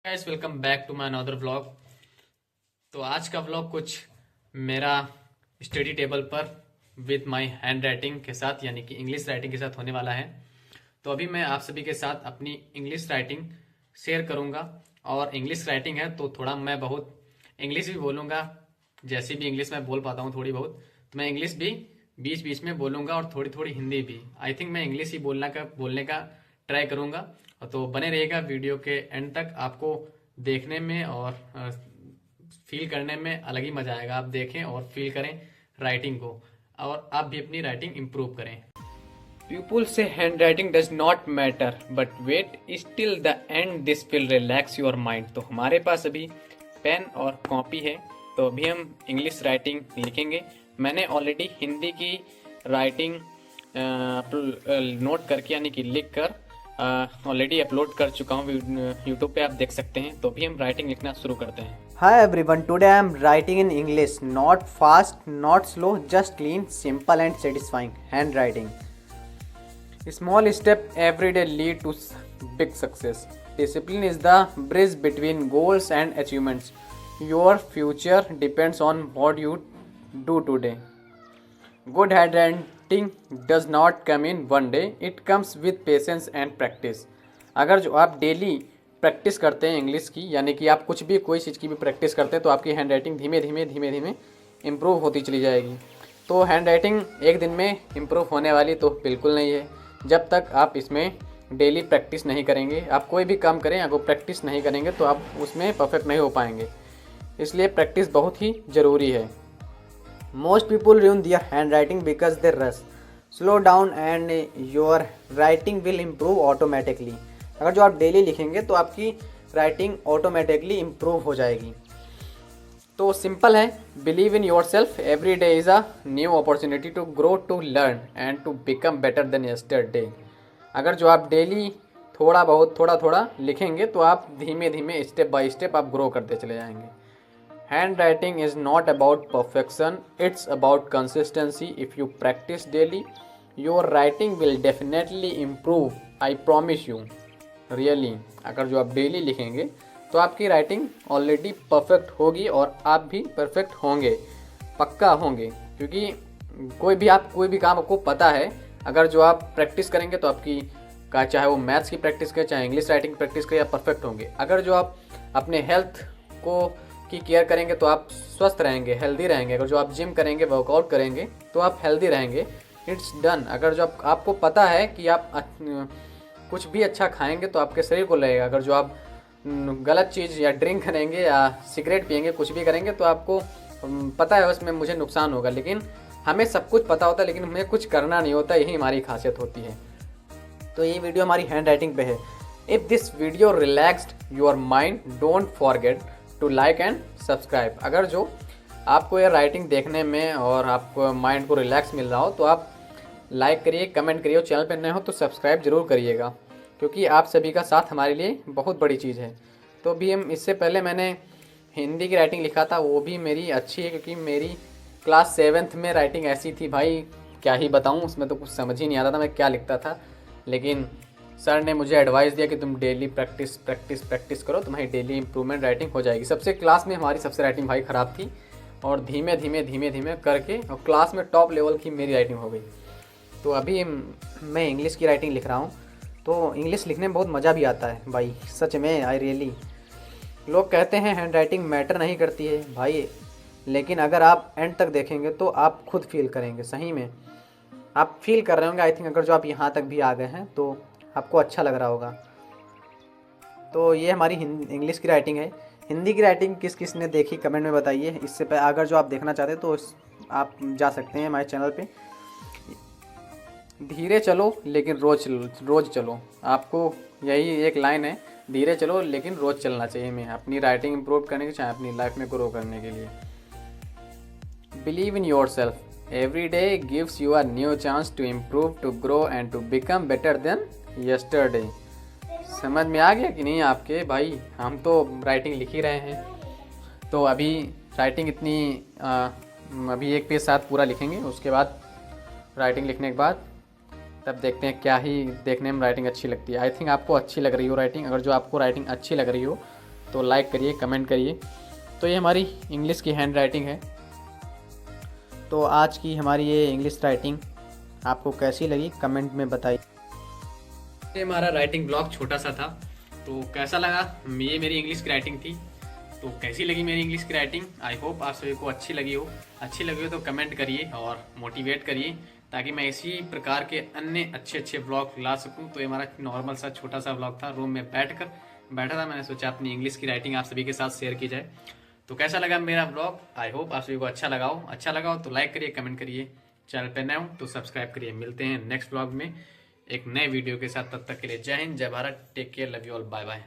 Guys welcome back to my another vlog. तो आज का व्लॉग कुछ मेरा स्टडी टेबल पर विद माय हैंड राइटिंग के साथ यानी कि इंग्लिश राइटिंग के साथ होने वाला है। तो अभी मैं आप सभी के साथ अपनी इंग्लिश राइटिंग शेयर करूंगा। और इंग्लिश राइटिंग है तो थोड़ा मैं बहुत इंग्लिश भी बोलूंगा, जैसी भी इंग्लिश मैं बोल पाता हूँ थोड़ी बहुत, तो मैं इंग्लिश भी बीच बीच में बोलूंगा और थोड़ी थोड़ी हिंदी भी। आई थिंक मैं इंग्लिश ही बोलने का ट्राई करूंगा। तो बने रहिएगा वीडियो के एंड तक। आपको देखने में और फील करने में अलग ही मजा आएगा। आप देखें और फील करें राइटिंग को, और आप भी अपनी राइटिंग इम्प्रूव करें। People say handwriting does not matter, but wait, till the end this will relax your mind। तो हमारे पास अभी पेन और कॉपी है, तो अभी हम इंग्लिश राइटिंग लिखेंगे। मैंने ऑलरेडी हिंदी की राइटिंग नोट करके यानी कि लिख कर ऑलरेडी अपलोड कर चुका हूँ, यूट्यूब पे आप देख सकते हैं। तो अभी हम राइटिंग लिखना शुरू करते हैं। Hi everyone, today I am writing in English. Not fast, not slow, just clean, simple and satisfying handwriting. Small step every day lead to big success. Discipline is the bridge between goals and achievements. Your future depends on what you do today. Good handwriting does not come in one day. It comes with patience and practice. अगर जो आप daily practice करते हैं English की, यानी कि आप कुछ भी कोई चीज़ की भी प्रैक्टिस करते हैं, तो आपकी हैंड राइटिंग धीमे धीमे इम्प्रूव होती चली जाएगी। तो हैंड राइटिंग एक दिन में इम्प्रूव होने वाली तो बिल्कुल नहीं है, जब तक आप इसमें डेली प्रैक्टिस नहीं करेंगे। आप कोई भी काम करें, अगर प्रैक्टिस नहीं करेंगे तो आप उसमें परफेक्ट नहीं हो पाएंगे। इसलिए प्रैक्टिस बहुत ही ज़रूरी है। Most people ruin their handwriting because they rush. Slow down and your writing will improve automatically. अगर जो आप डेली लिखेंगे तो आपकी राइटिंग ऑटोमेटिकली इम्प्रूव हो जाएगी। तो सिंपल है, believe in yourself, every day is a new opportunity to grow, to learn and to become better than yesterday. अगर जो आप डेली थोड़ा थोड़ा लिखेंगे तो आप धीमे धीमे स्टेप बाय स्टेप आप ग्रो करते चले जाएंगे। Handwriting is not about perfection, it's about consistency. If you practice daily, your writing will definitely improve. I promise you. Really, अगर जो आप डेली लिखेंगे तो आपकी राइटिंग ऑलरेडी परफेक्ट होगी और आप भी परफेक्ट होंगे, पक्का होंगे। क्योंकि कोई भी काम आपको पता है, अगर जो आप प्रैक्टिस करेंगे तो आपकी चाहे वो मैथ्स की प्रैक्टिस करें, चाहे इंग्लिश राइटिंग की प्रैक्टिस करें, आप परफेक्ट होंगे। अगर जो आप अपने हेल्थ की केयर करेंगे तो आप स्वस्थ रहेंगे, हेल्दी रहेंगे। अगर जो आप जिम करेंगे, वर्कआउट करेंगे तो आप हेल्दी रहेंगे। It's done. अगर जो आपको पता है कि आप कुछ भी अच्छा खाएंगे तो आपके शरीर को लगेगा। अगर जो आप गलत चीज़ या ड्रिंक करेंगे या सिगरेट पियेंगे, कुछ भी करेंगे तो आपको पता है उसमें मुझे नुकसान होगा। लेकिन हमें सब कुछ पता होता है, लेकिन हमें कुछ करना नहीं होता। यही हमारी खासियत होती है। तो ये वीडियो हमारी हैंड राइटिंग पे है। If this video relaxed your mind, don't forget to like and subscribe. अगर जो आपको ये राइटिंग देखने में और आपको माइंड को रिलैक्स मिल रहा हो तो आप लाइक करिए, कमेंट करिए। चैनल पर नए हो तो सब्सक्राइब जरूर करिएगा, क्योंकि आप सभी का साथ हमारे लिए बहुत बड़ी चीज़ है। तो भी हम इससे पहले मैंने हिंदी की राइटिंग लिखा था, वो भी मेरी अच्छी है, क्योंकि मेरी क्लास 7th में राइटिंग ऐसी थी भाई, क्या ही बताऊँ। उसमें तो कुछ समझ ही नहीं आता था मैं क्या लिखता था। लेकिन सर ने मुझे एडवाइस दिया कि तुम डेली प्रैक्टिस करो, तुम्हारी डेली इंप्रूवमेंट राइटिंग हो जाएगी। सबसे क्लास में हमारी सबसे राइटिंग भाई ख़राब थी, और धीमे धीमे करके और क्लास में टॉप लेवल की मेरी राइटिंग हो गई। तो अभी मैं इंग्लिश की राइटिंग लिख रहा हूँ, तो इंग्लिश लिखने में बहुत मज़ा भी आता है भाई, सच में। आई रियली, लोग कहते हैं हैंड राइटिंग मैटर नहीं करती है भाई, लेकिन अगर आप एंड तक देखेंगे तो आप खुद फील करेंगे। सही में आप फील कर रहे होंगे। आई थिंक अगर जो आप यहाँ तक भी आ गए हैं तो आपको अच्छा लग रहा होगा। तो ये हमारी इंग्लिश की राइटिंग है। हिंदी की राइटिंग किस किस ने देखी कमेंट में बताइए। इससे पहले अगर जो आप देखना चाहते हैं तो आप जा सकते हैं हमारे चैनल पे। धीरे चलो लेकिन रोज़ चलो। आपको यही एक लाइन है, धीरे चलो लेकिन रोज़ चलना चाहिए हमें, अपनी राइटिंग इम्प्रूव करने के, चाहे अपनी लाइफ में ग्रो करने के लिए। Believe in your self, every day gives you a new chance to improve, to grow and to become better than yesterday। समझ में आ गया कि नहीं आपके भाई? हम तो राइटिंग लिख ही रहे हैं। तो अभी राइटिंग इतनी अभी एक पेज साथ पूरा लिखेंगे, उसके बाद राइटिंग लिखने के बाद तब देखते हैं क्या ही देखने में राइटिंग अच्छी लगती है। आई थिंक आपको अच्छी लग रही हो राइटिंग। अगर जो आपको राइटिंग अच्छी लग रही हो तो लाइक करिए, कमेंट करिए। तो ये हमारी इंग्लिश की हैंड राइटिंग है। तो आज की हमारी ये इंग्लिश राइटिंग आपको कैसी लगी कमेंट में बताइए। ये हमारा राइटिंग ब्लॉग छोटा सा था, तो कैसा लगा? ये मेरी इंग्लिश की राइटिंग थी। तो कैसी लगी मेरी इंग्लिश की राइटिंग? आई होप आप सभी को अच्छी लगी हो। अच्छी लगी हो तो कमेंट करिए और मोटिवेट करिए, ताकि मैं इसी प्रकार के अन्य अच्छे अच्छे ब्लॉग ला सकूं। तो ये हमारा नॉर्मल सा छोटा सा ब्लॉग था, रूम में बैठा था, मैंने सोचा अपनी इंग्लिश की राइटिंग आप सभी के साथ शेयर की जाए। तो कैसा लगा मेरा ब्लॉग? आई होप आप सभी को अच्छा लगा हो तो लाइक करिए, कमेंट करिए। चैनल पर नए हो तो सब्सक्राइब करिए। मिलते हैं नेक्स्ट ब्लॉग में एक नए वीडियो के साथ। तब तक के लिए जय हिंद, जय Bharat, take care, love you all, bye bye.